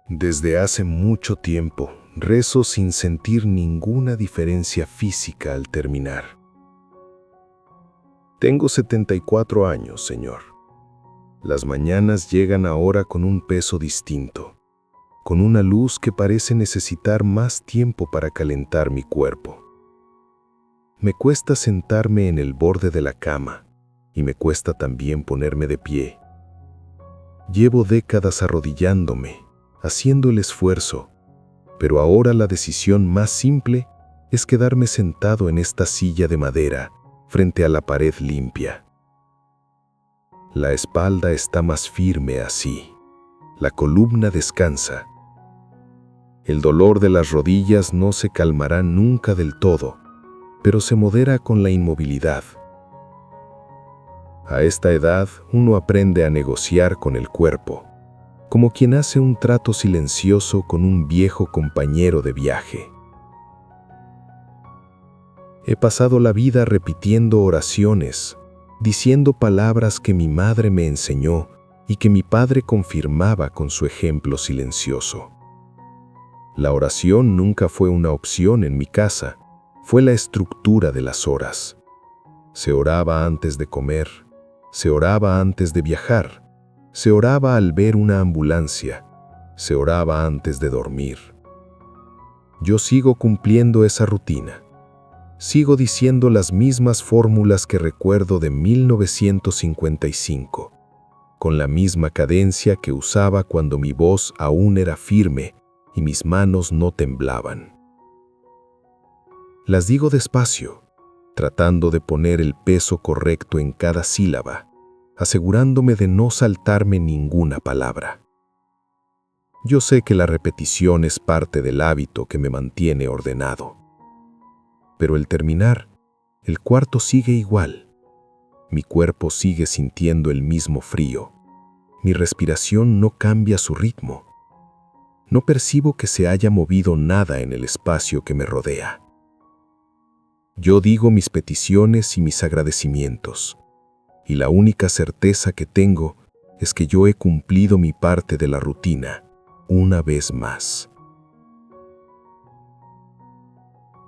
Desde hace mucho tiempo, rezo sin sentir ninguna diferencia física al terminar. Tengo 74 años, Señor. Las mañanas llegan ahora con un peso distinto, con una luz que parece necesitar más tiempo para calentar mi cuerpo. Me cuesta sentarme en el borde de la cama y me cuesta también ponerme de pie. Llevo décadas arrodillándome, haciendo el esfuerzo, pero ahora la decisión más simple es quedarme sentado en esta silla de madera frente a la pared limpia. La espalda está más firme así. La columna descansa. El dolor de las rodillas no se calmará nunca del todo, pero se modera con la inmovilidad. A esta edad uno aprende a negociar con el cuerpo, como quien hace un trato silencioso con un viejo compañero de viaje. He pasado la vida repitiendo oraciones, diciendo palabras que mi madre me enseñó y que mi padre confirmaba con su ejemplo silencioso. La oración nunca fue una opción en mi casa, fue la estructura de las horas. Se oraba antes de comer, se oraba antes de viajar, se oraba al ver una ambulancia, se oraba antes de dormir. Yo sigo cumpliendo esa rutina. Sigo diciendo las mismas fórmulas que recuerdo de 1955, con la misma cadencia que usaba cuando mi voz aún era firme y mis manos no temblaban. Las digo despacio, tratando de poner el peso correcto en cada sílaba, asegurándome de no saltarme ninguna palabra. Yo sé que la repetición es parte del hábito que me mantiene ordenado. Pero al terminar, el cuarto sigue igual. Mi cuerpo sigue sintiendo el mismo frío. Mi respiración no cambia su ritmo. No percibo que se haya movido nada en el espacio que me rodea. Yo digo mis peticiones y mis agradecimientos, y la única certeza que tengo es que yo he cumplido mi parte de la rutina una vez más.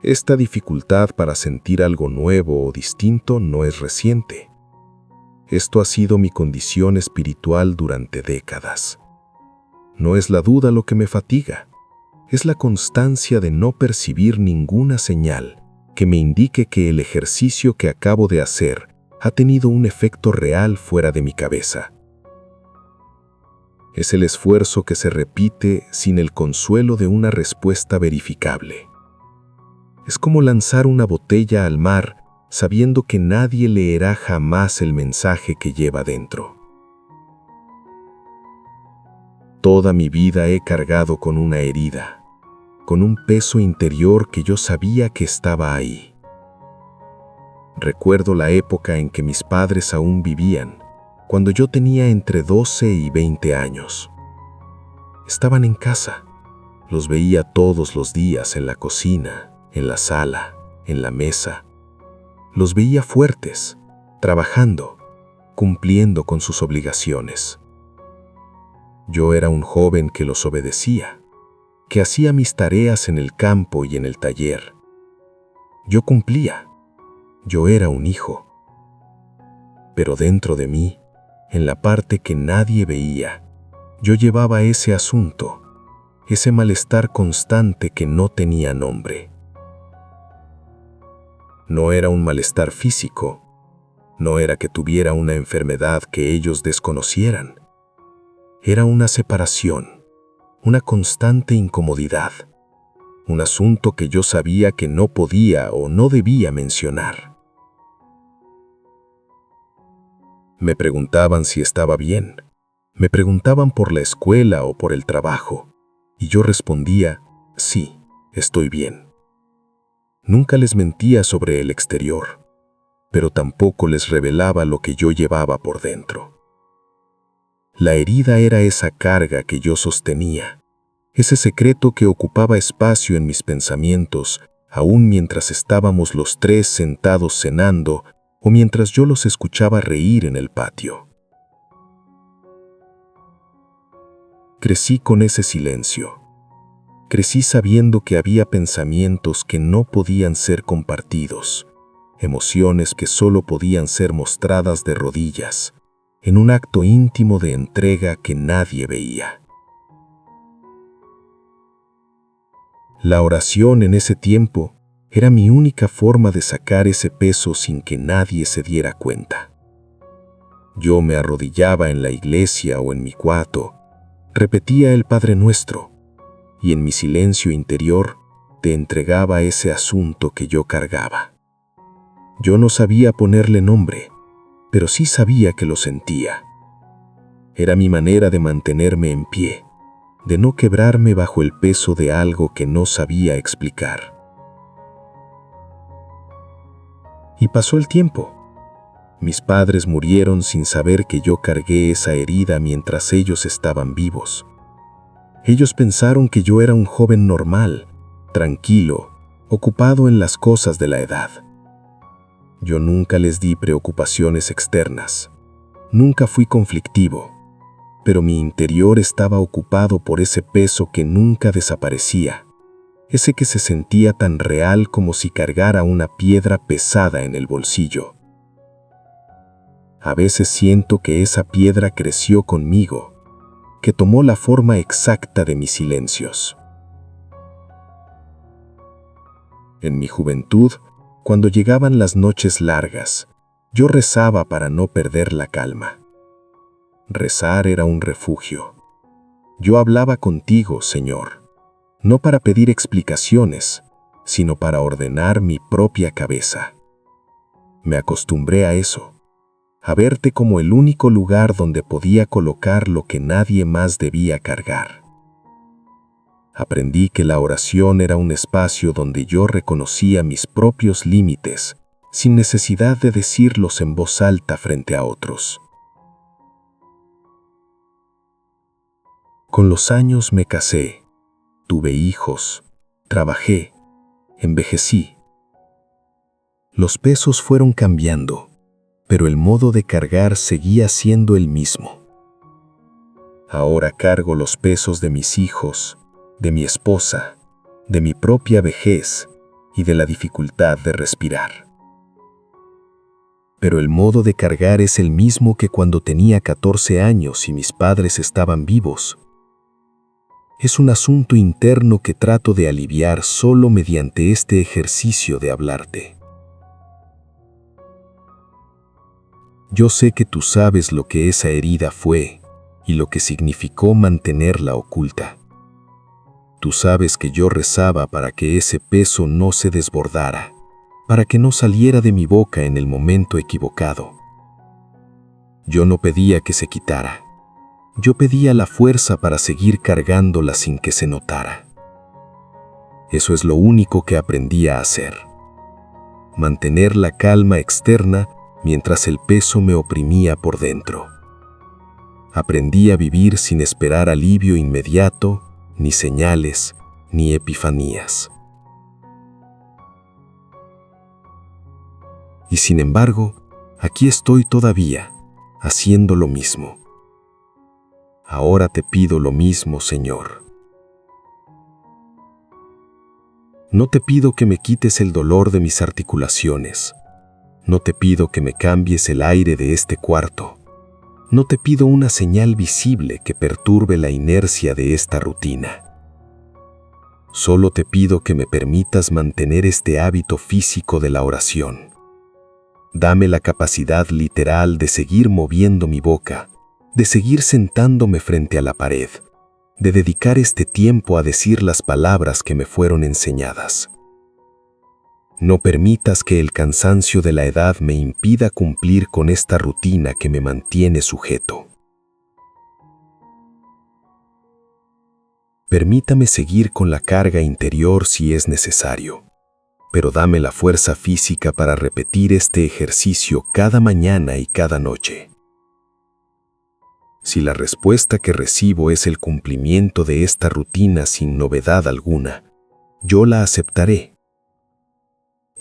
Esta dificultad para sentir algo nuevo o distinto no es reciente. Esto ha sido mi condición espiritual durante décadas. No es la duda lo que me fatiga, es la constancia de no percibir ninguna señal que me indique que el ejercicio que acabo de hacer ha tenido un efecto real fuera de mi cabeza. Es el esfuerzo que se repite sin el consuelo de una respuesta verificable. Es como lanzar una botella al mar sabiendo que nadie leerá jamás el mensaje que lleva dentro. Toda mi vida he cargado con una herida, con un peso interior que yo sabía que estaba ahí. Recuerdo la época en que mis padres aún vivían, cuando yo tenía entre 12 y 20 años. Estaban en casa, los veía todos los días en la cocina, en la sala, en la mesa. Los veía fuertes, trabajando, cumpliendo con sus obligaciones. Yo era un joven que los obedecía, que hacía mis tareas en el campo y en el taller. Yo cumplía, yo era un hijo. Pero dentro de mí, en la parte que nadie veía, yo llevaba ese asunto, ese malestar constante que no tenía nombre. No era un malestar físico, no era que tuviera una enfermedad que ellos desconocieran. Era una separación, una constante incomodidad, un asunto que yo sabía que no podía o no debía mencionar. Me preguntaban si estaba bien, me preguntaban por la escuela o por el trabajo, y yo respondía, sí, estoy bien. Nunca les mentía sobre el exterior, pero tampoco les revelaba lo que yo llevaba por dentro. La herida era esa carga que yo sostenía, ese secreto que ocupaba espacio en mis pensamientos, aún mientras estábamos los tres sentados cenando o mientras yo los escuchaba reír en el patio. Crecí con ese silencio. Crecí sabiendo que había pensamientos que no podían ser compartidos, emociones que solo podían ser mostradas de rodillas, en un acto íntimo de entrega que nadie veía. La oración en ese tiempo era mi única forma de sacar ese peso sin que nadie se diera cuenta. Yo me arrodillaba en la iglesia o en mi cuarto, repetía el Padre Nuestro, y en mi silencio interior te entregaba ese asunto que yo cargaba. Yo no sabía ponerle nombre, pero sí sabía que lo sentía. Era mi manera de mantenerme en pie, de no quebrarme bajo el peso de algo que no sabía explicar. Y pasó el tiempo. Mis padres murieron sin saber que yo cargué esa herida mientras ellos estaban vivos. Ellos pensaron que yo era un joven normal, tranquilo, ocupado en las cosas de la edad. Yo nunca les di preocupaciones externas. Nunca fui conflictivo, pero mi interior estaba ocupado por ese peso que nunca desaparecía, ese que se sentía tan real como si cargara una piedra pesada en el bolsillo. A veces siento que esa piedra creció conmigo, que tomó la forma exacta de mis silencios. En mi juventud, cuando llegaban las noches largas, yo rezaba para no perder la calma. Rezar era un refugio. Yo hablaba contigo, Señor, no para pedir explicaciones, sino para ordenar mi propia cabeza. Me acostumbré a eso, a verte como el único lugar donde podía colocar lo que nadie más debía cargar. Aprendí que la oración era un espacio donde yo reconocía mis propios límites, sin necesidad de decirlos en voz alta frente a otros. Con los años me casé, tuve hijos, trabajé, envejecí. Los pesos fueron cambiando, pero el modo de cargar seguía siendo el mismo. Ahora cargo los pesos de mis hijos, de mi esposa, de mi propia vejez y de la dificultad de respirar. Pero el modo de cargar es el mismo que cuando tenía 14 años y mis padres estaban vivos. Es un asunto interno que trato de aliviar solo mediante este ejercicio de hablarte. Yo sé que tú sabes lo que esa herida fue y lo que significó mantenerla oculta. Tú sabes que yo rezaba para que ese peso no se desbordara, para que no saliera de mi boca en el momento equivocado. Yo no pedía que se quitara. Yo pedía la fuerza para seguir cargándola sin que se notara. Eso es lo único que aprendí a hacer. Mantener la calma externa mientras el peso me oprimía por dentro. Aprendí a vivir sin esperar alivio inmediato, ni señales, ni epifanías. Y sin embargo, aquí estoy todavía, haciendo lo mismo. Ahora te pido lo mismo, Señor. No te pido que me quites el dolor de mis articulaciones. No te pido que me cambies el aire de este cuarto. No te pido una señal visible que perturbe la inercia de esta rutina. Solo te pido que me permitas mantener este hábito físico de la oración. Dame la capacidad literal de seguir moviendo mi boca, de seguir sentándome frente a la pared, de dedicar este tiempo a decir las palabras que me fueron enseñadas. No permitas que el cansancio de la edad me impida cumplir con esta rutina que me mantiene sujeto. Permítame seguir con la carga interior si es necesario, pero dame la fuerza física para repetir este ejercicio cada mañana y cada noche. Si la respuesta que recibo es el cumplimiento de esta rutina sin novedad alguna, yo la aceptaré.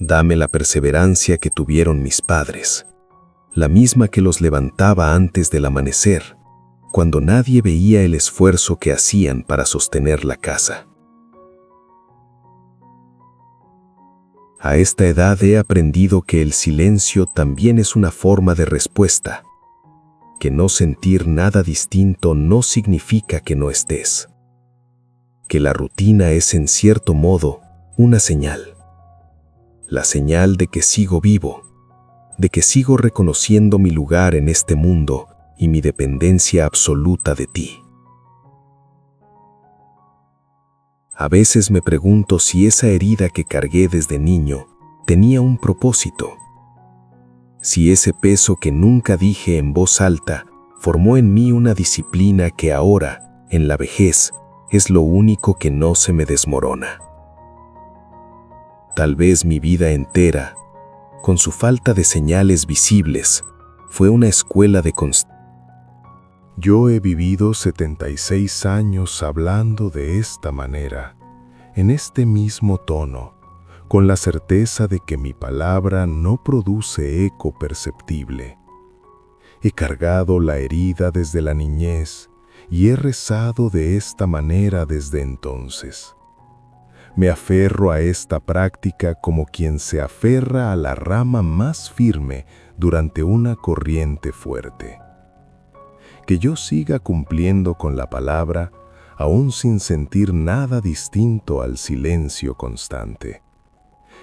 Dame la perseverancia que tuvieron mis padres, la misma que los levantaba antes del amanecer, cuando nadie veía el esfuerzo que hacían para sostener la casa. A esta edad he aprendido que el silencio también es una forma de respuesta, que no sentir nada distinto no significa que no estés, que la rutina es en cierto modo una señal, la señal de que sigo vivo, de que sigo reconociendo mi lugar en este mundo y mi dependencia absoluta de ti. A veces me pregunto si esa herida que cargué desde niño tenía un propósito. Si ese peso que nunca dije en voz alta formó en mí una disciplina que ahora, en la vejez, es lo único que no se me desmorona. Tal vez mi vida entera, con su falta de señales visibles, fue una escuela de constancia. Yo he vivido 76 años hablando de esta manera, en este mismo tono, con la certeza de que mi palabra no produce eco perceptible. He cargado la herida desde la niñez y he rezado de esta manera desde entonces. Me aferro a esta práctica como quien se aferra a la rama más firme durante una corriente fuerte. Que yo siga cumpliendo con la palabra, aún sin sentir nada distinto al silencio constante.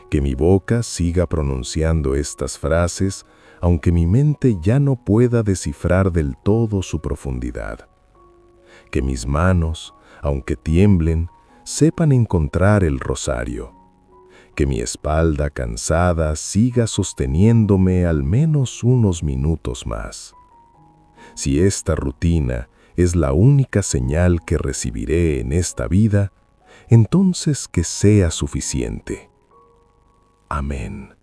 Que mi boca siga pronunciando estas frases, aunque mi mente ya no pueda descifrar del todo su profundidad. Que mis manos, aunque tiemblen, sepan encontrar el rosario. Que mi espalda cansada siga sosteniéndome al menos unos minutos más. Si esta rutina es la única señal que recibiré en esta vida, entonces que sea suficiente. Amén.